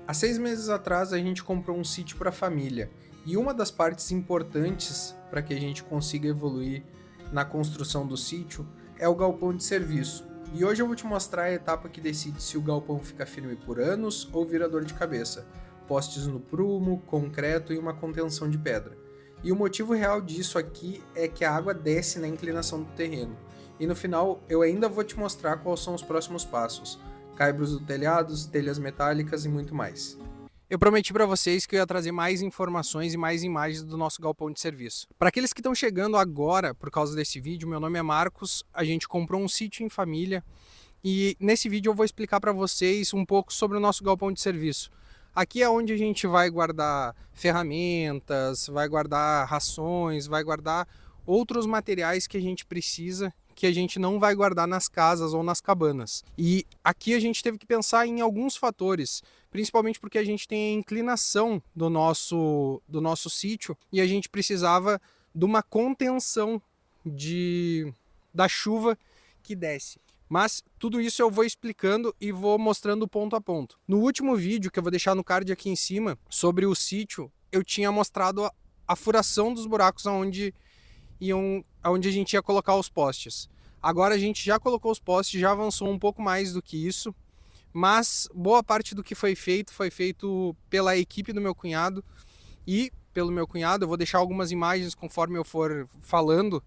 Há 6 meses atrás a gente comprou um sítio para a família e uma das partes importantes para que a gente consiga evoluir na construção do sítio é o galpão de serviço. E hoje eu vou te mostrar a etapa que decide se o galpão fica firme por anos ou vira dor de cabeça. Postes no prumo, concreto e uma contenção de pedra. E o motivo real disso aqui é que a água desce na inclinação do terreno. E no final eu ainda vou te mostrar quais são os próximos passos: caibros do telhados, telhas metálicas e muito mais. Eu prometi para vocês que eu ia trazer mais informações e mais imagens do nosso galpão de serviço. Para aqueles que estão chegando agora por causa desse vídeo, meu nome é Marcos, a gente comprou um sítio em família e nesse vídeo eu vou explicar para vocês um pouco sobre o nosso galpão de serviço. Aqui é onde a gente vai guardar ferramentas, vai guardar rações, vai guardar outros materiais que a gente precisa, que a gente não vai guardar nas casas ou nas cabanas. E aqui a gente teve que pensar em alguns fatores, principalmente porque a gente tem a inclinação do nosso sítio e a gente precisava de uma contenção da chuva que desce. Mas tudo isso eu vou explicando e vou mostrando ponto a ponto. No último vídeo, que eu vou deixar no card aqui em cima, sobre o sítio, eu tinha mostrado a furação dos buracos onde a gente ia colocar os postes. Agora a gente já colocou os postes, já avançou um pouco mais do que isso, mas boa parte do que foi feito pela equipe do meu cunhado e pelo meu cunhado. Eu vou deixar algumas imagens conforme eu for falando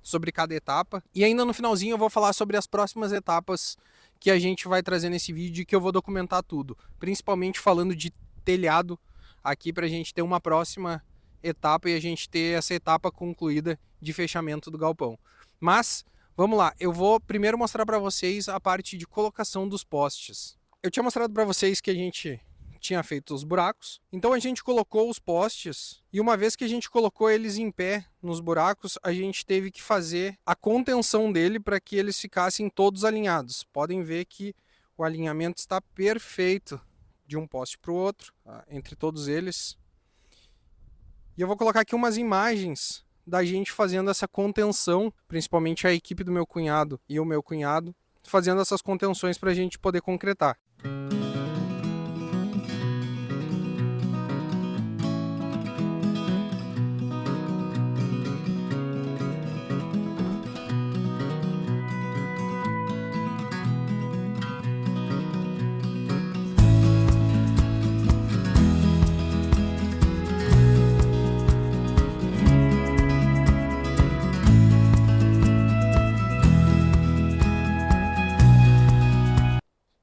sobre cada etapa. E ainda no finalzinho eu vou falar sobre as próximas etapas que a gente vai trazer nesse vídeo e que eu vou documentar tudo. Principalmente falando de telhado aqui para a gente ter uma próxima etapa e a gente ter essa etapa concluída de fechamento do galpão. Mas vamos lá, eu vou primeiro mostrar para vocês a parte de colocação dos postes. Eu tinha mostrado para vocês que a gente tinha feito os buracos, então a gente colocou os postes e uma vez que a gente colocou eles em pé nos buracos, a gente teve que fazer a contenção dele para que eles ficassem todos alinhados. Podem ver que o alinhamento está perfeito de um poste para o outro, entre todos eles. E eu vou colocar aqui umas imagens da gente fazendo essa contenção, principalmente a equipe do meu cunhado e o meu cunhado, fazendo essas contenções para a gente poder concretar.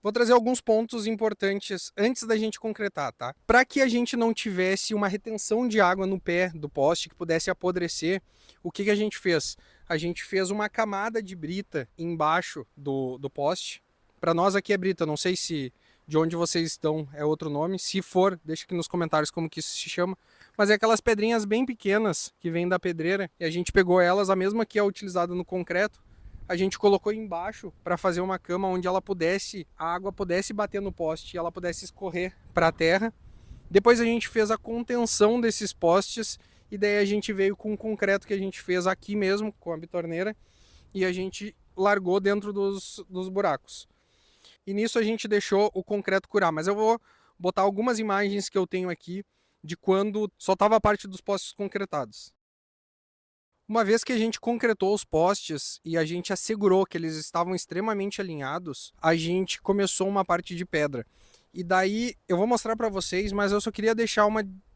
Vou trazer alguns pontos importantes antes da gente concretar, tá? Para que a gente não tivesse uma retenção de água no pé do poste que pudesse apodrecer, o que a gente fez? A gente fez uma camada de brita embaixo do poste. Para nós aqui é brita, não sei se de onde vocês estão é outro nome. Se for, deixa aqui nos comentários como que isso se chama. Mas é aquelas pedrinhas bem pequenas que vêm da pedreira e a gente pegou elas, a mesma que é utilizada no concreto, a gente colocou embaixo para fazer uma cama onde a água pudesse bater no poste e ela pudesse escorrer para a terra. Depois a gente fez a contenção desses postes e daí a gente veio com o concreto que a gente fez aqui mesmo com a bitorneira e a gente largou dentro dos buracos. E nisso a gente deixou o concreto curar, mas eu vou botar algumas imagens que eu tenho aqui de quando só estava a parte dos postes concretados. Uma vez que a gente concretou os postes e a gente assegurou que eles estavam extremamente alinhados, a gente começou uma parte de pedra. E daí eu vou mostrar para vocês, mas eu só queria deixar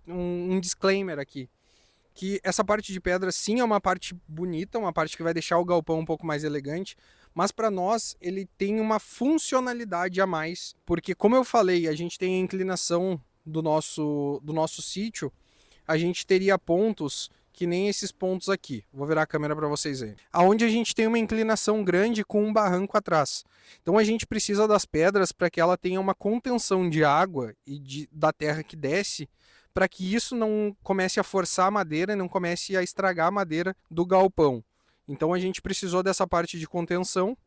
um disclaimer aqui. Que essa parte de pedra sim é uma parte bonita, uma parte que vai deixar o galpão um pouco mais elegante, mas para nós ele tem uma funcionalidade a mais, porque como eu falei, a gente tem a inclinação do nosso sítio, a gente teria pontos que nem esses pontos aqui. Vou virar a câmera para vocês verem. Aonde a gente tem uma inclinação grande com um barranco atrás. Então a gente precisa das pedras para que ela tenha uma contenção de água e da terra que desce, para que isso não comece a forçar a madeira e não comece a estragar a madeira do galpão. Então a gente precisou dessa parte de contenção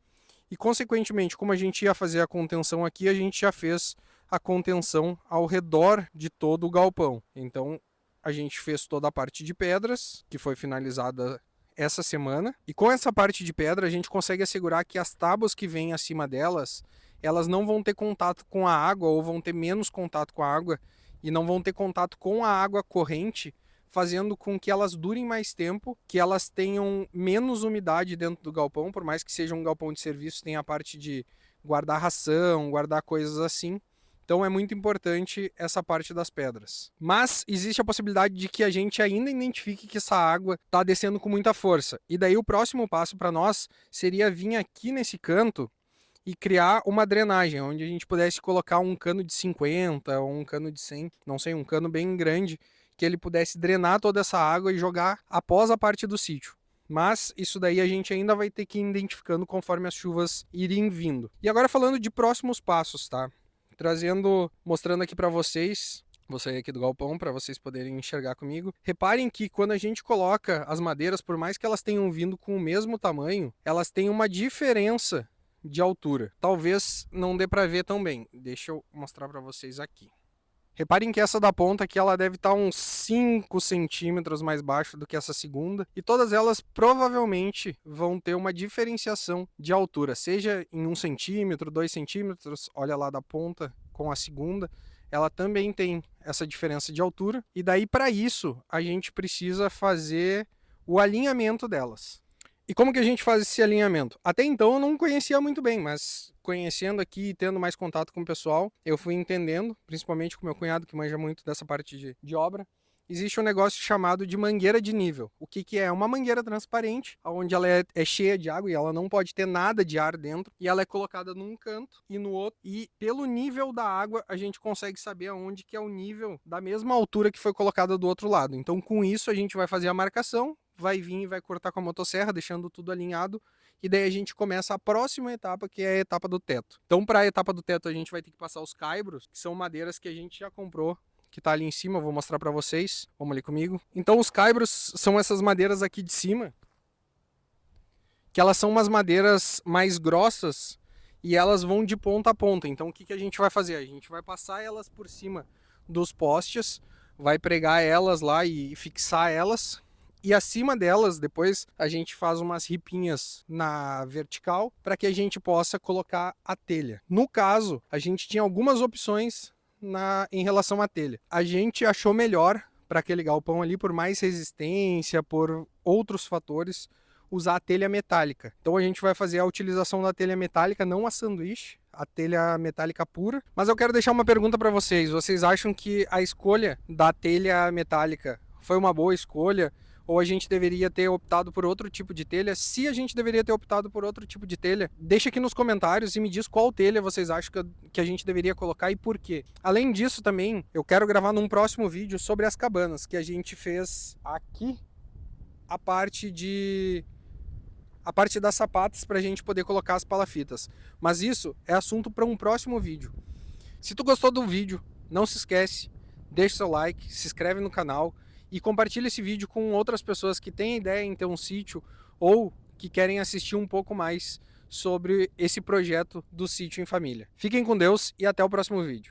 e, consequentemente, como a gente ia fazer a contenção aqui, a gente já fez a contenção ao redor de todo o galpão. Então a gente fez toda a parte de pedras, que foi finalizada essa semana. E com essa parte de pedra, a gente consegue assegurar que as tábuas que vêm acima delas, elas não vão ter contato com a água ou vão ter menos contato com a água e não vão ter contato com a água corrente, fazendo com que elas durem mais tempo, que elas tenham menos umidade dentro do galpão, por mais que seja um galpão de serviço, tem a parte de guardar ração, guardar coisas assim. Então é muito importante essa parte das pedras. Mas existe a possibilidade de que a gente ainda identifique que essa água está descendo com muita força. E daí o próximo passo para nós seria vir aqui nesse canto e criar uma drenagem, onde a gente pudesse colocar um cano de 50 ou um cano de 100, não sei, um cano bem grande, que ele pudesse drenar toda essa água e jogar após a parte do sítio. Mas isso daí a gente ainda vai ter que ir identificando conforme as chuvas irem vindo. E agora falando de próximos passos, tá? Mostrando aqui para vocês, vou sair aqui do galpão para vocês poderem enxergar comigo. Reparem que quando a gente coloca as madeiras, por mais que elas tenham vindo com o mesmo tamanho, elas têm uma diferença de altura. Talvez não dê para ver tão bem. Deixa eu mostrar para vocês aqui. Reparem que essa da ponta aqui ela deve estar uns 5 centímetros mais baixa do que essa segunda. E todas elas provavelmente vão ter uma diferenciação de altura. Seja em 1 centímetro, 2 centímetros. Olha lá da ponta com a segunda. Ela também tem essa diferença de altura. E daí para isso a gente precisa fazer o alinhamento delas. E como que a gente faz esse alinhamento? Até então eu não conhecia muito bem, mas conhecendo aqui e tendo mais contato com o pessoal, eu fui entendendo, principalmente com meu cunhado que manja muito dessa parte de obra. Existe um negócio chamado de mangueira de nível. O que que é? É uma mangueira transparente, onde ela é cheia de água e ela não pode ter nada de ar dentro. E ela é colocada num canto e no outro. E pelo nível da água, a gente consegue saber aonde que é o nível da mesma altura que foi colocada do outro lado. Então com isso a gente vai fazer a marcação, vai vir e vai cortar com a motosserra, deixando tudo alinhado. E daí a gente começa a próxima etapa, que é a etapa do teto. Então para a etapa do teto a gente vai ter que passar os caibros, que são madeiras que a gente já comprou, que tá ali em cima, eu vou mostrar para vocês. Vamos ali comigo. Então os caibros são essas madeiras aqui de cima, que elas são umas madeiras mais grossas e elas vão de ponta a ponta. Então o que que a gente vai fazer? A gente vai passar elas por cima dos postes, vai pregar elas lá e fixar elas. E acima delas, depois a gente faz umas ripinhas na vertical para que a gente possa colocar a telha. No caso, a gente tinha algumas opções em relação à telha. A gente achou melhor para aquele galpão ali, por mais resistência, por outros fatores, usar a telha metálica. Então a gente vai fazer a utilização da telha metálica, não a sanduíche, a telha metálica pura. Mas eu quero deixar uma pergunta para vocês. Vocês acham que a escolha da telha metálica foi uma boa escolha? Ou a gente deveria ter optado por outro tipo de telha? Se a gente deveria ter optado por outro tipo de telha, deixa aqui nos comentários e me diz qual telha vocês acham que a gente deveria colocar e por quê. Além disso também, eu quero gravar num próximo vídeo sobre as cabanas, que a gente fez aqui a parte das sapatas para a gente poder colocar as palafitas. Mas isso é assunto para um próximo vídeo. Se tu gostou do vídeo, não se esquece, deixa seu like, se inscreve no canal e compartilha esse vídeo com outras pessoas que têm ideia em ter um sítio ou que querem assistir um pouco mais sobre esse projeto do Sítio em Família. Fiquem com Deus e até o próximo vídeo.